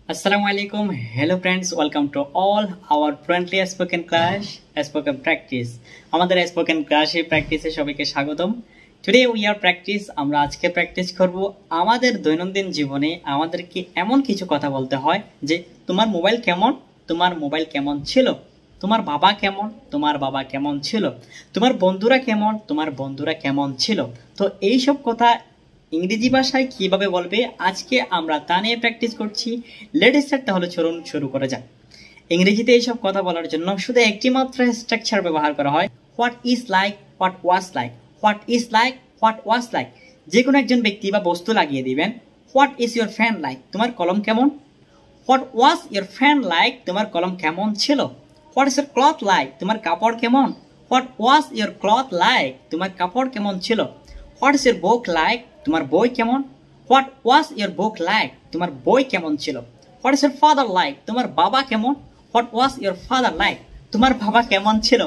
Assalamualaikum. Hello friends, welcome to all our friendly spoken class, spoken practice. আমাদের spoken class এ প্র্যাকটিসে সবাইকে স্বাগতম। Today we are practice আমরা আজকে প্র্যাকটিস করব আমাদের দৈনন্দিন জীবনে আমাদেরকে এমন কিছু কথা বলতে হয় যে তোমার মোবাইল কেমন, তোমার মোবাইল কেমন ছিল, তোমার বাবা কেমন, তোমার বাবা কেমন ছিল, তোমার বন্ধুরা কেমন, তোমার বন্ধুরা কেমন ছিল। তো এই সব কথা ইংরেজি ভাষায় কিভাবে বলবে আজকে আমরা তা নিয়ে প্র্যাকটিস করছি। লেটস স্টার্ট, তাহলে চলুন শুরু করা যাক। ইংরেজিতে এইসব কথা বলার জন্য শুধু একটি মাত্র স্ট্রাকচার ব্যবহার করা হয়, what is like, what was like, what is like, what was like. যে কোনো একজন ব্যক্তি বা বস্তু লাগিয়ে দিবেন। What is your fan like, তোমার কলম কেমন। What was your fan like, তোমার কলম কেমন ছিল। What is your cloth like, তোমার কাপড় কেমন। What was your cloth like, তোমার কাপড় কেমন ছিল। What is your book like, তোমার বই কেমন। What was your book like, তোমার বই কেমন ছিল। What is your father like, তোমার বাবা কেমন। What was your father like, তোমার বাবা কেমন ছিল।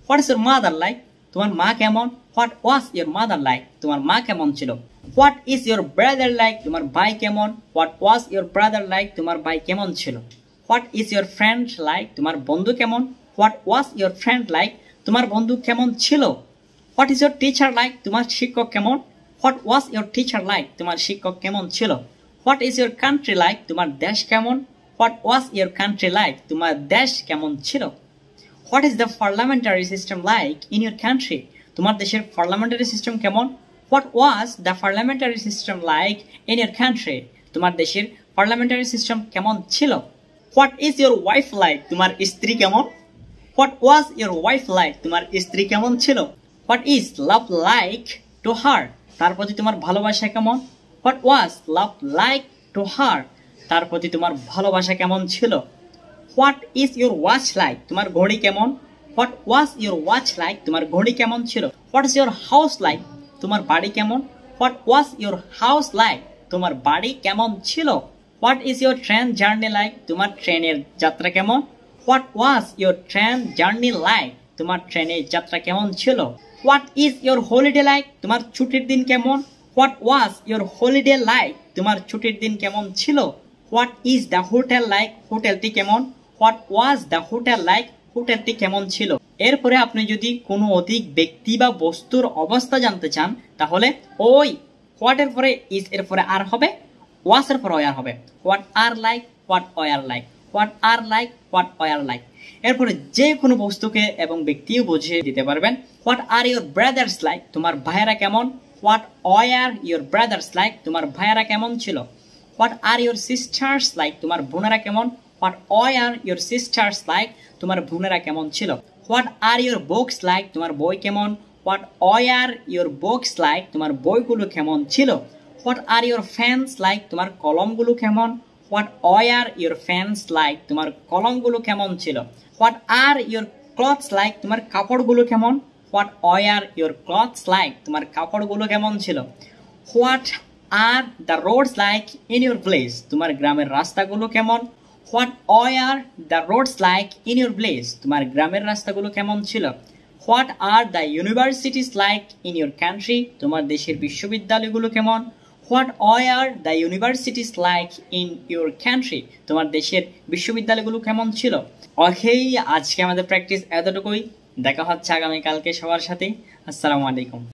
What is your mother like, তোমার মা কেমন। What was your mother like, তোমার মা কেমন ছিল। What is your brother like, তোমার ভাই কেমন। What was your brother like, তোমার ভাই কেমন ছিল। What is your friend like, তোমার বন্ধু কেমন। What was your friend like, তোমার বন্ধু কেমন ছিল। What is your teacher like, তোমার শিক্ষক কেমন। What was your teacher like, তোমার শিক্ষক কেমন ছিল। What is your country like, তোমার দেশ কেমন। What was your country like, তোমার দেশ কেমন ছিল। What is the parliamentary system like in your country, তোমার দেশের পার্লামেন্টারি সিস্টেম কেমন। What was the parliamentary system like in your country, তোমার দেশের পার্লামেন্টারি সিস্টেম কেমন ছিল। What is your wife like, তোমার স্ত্রী কেমন। What was your wife like, তোমার স্ত্রী কেমন ছিল। What is love like to her, তার প্রতি তোমার ভালোবাসা কেমন। What was love like to her, তার প্রতি তোমার ভালোবাসা কেমন ছিল। What is your watch like, তোমার ঘড়ি কেমন। What was your watch like, তোমার ঘড়ি কেমন ছিল। What is your house like, তোমার বাড়ি কেমন। What was your house like, তোমার বাড়ি কেমন ছিল। What is your train journey like, তোমার ট্রেনের যাত্রা কেমন। What was your train journey like, তোমার ট্রেনের যাত্রা কেমন ছিল। What is your holiday like, তোমার ছুটির দিন কেমন। What was your holiday like, তোমার ছুটির দিন কেমন ছিল। What is the hotel like, হোটেলটি কেমন। What was the hotel like, হোটেলটি কেমন ছিল। এরপরে আপনি যদি কোনো অধিক ব্যক্তি বা বস্তুর অবস্থা জানতে চান তাহলে ওই হোয়াট এর পরে ইজ এর পরে আর হবে, ওয়াজ এর পরে আর হবে। What are like, what were like, what are like, what were like. এরপরে যে কোনো বস্তুকে এবং ব্যক্তিও বুঝিয়ে দিতে পারবেন। What are your brothers like, তোমার ভাইয়েরা কেমন। What were your brothers like, তোমার ভাইয়েরা কেমন ছিল। What are your sisters like, তোমার বোনেরা কেমন। What were your sisters like, তোমার বোনেরা কেমন ছিল। What are your books like, তোমার বই কেমন। What were your books like, তোমার বইগুলো কেমন ছিল। What are your fans like, তোমার কলমগুলো কেমন। What were your fans like, তোমার কলমগুলো কেমন ছিল। What are your clothes like, তোমার কাপড়গুলো কেমন। What were your clothes like, তোমার কাপড়গুলো কেমন ছিল। What are the roads like in your village, তোমার গ্রামের রাস্তাগুলো কেমন। What were the roads like in your village, তোমার গ্রামের রাস্তাগুলো কেমন ছিল। What are the universities like in your country, তোমার দেশের বিশ্ববিদ্যালয়গুলো কেমন। What were the universities like in your country, তোমার দেশের বিশ্ববিদ্যালয়গুলো কেমন ছিল। ওকে, আজকে আমাদের প্র্যাকটিস এতটুকুই। দেখা হচ্ছে আগামীকালকে সবার সাথে। আসসালামু আলাইকুম।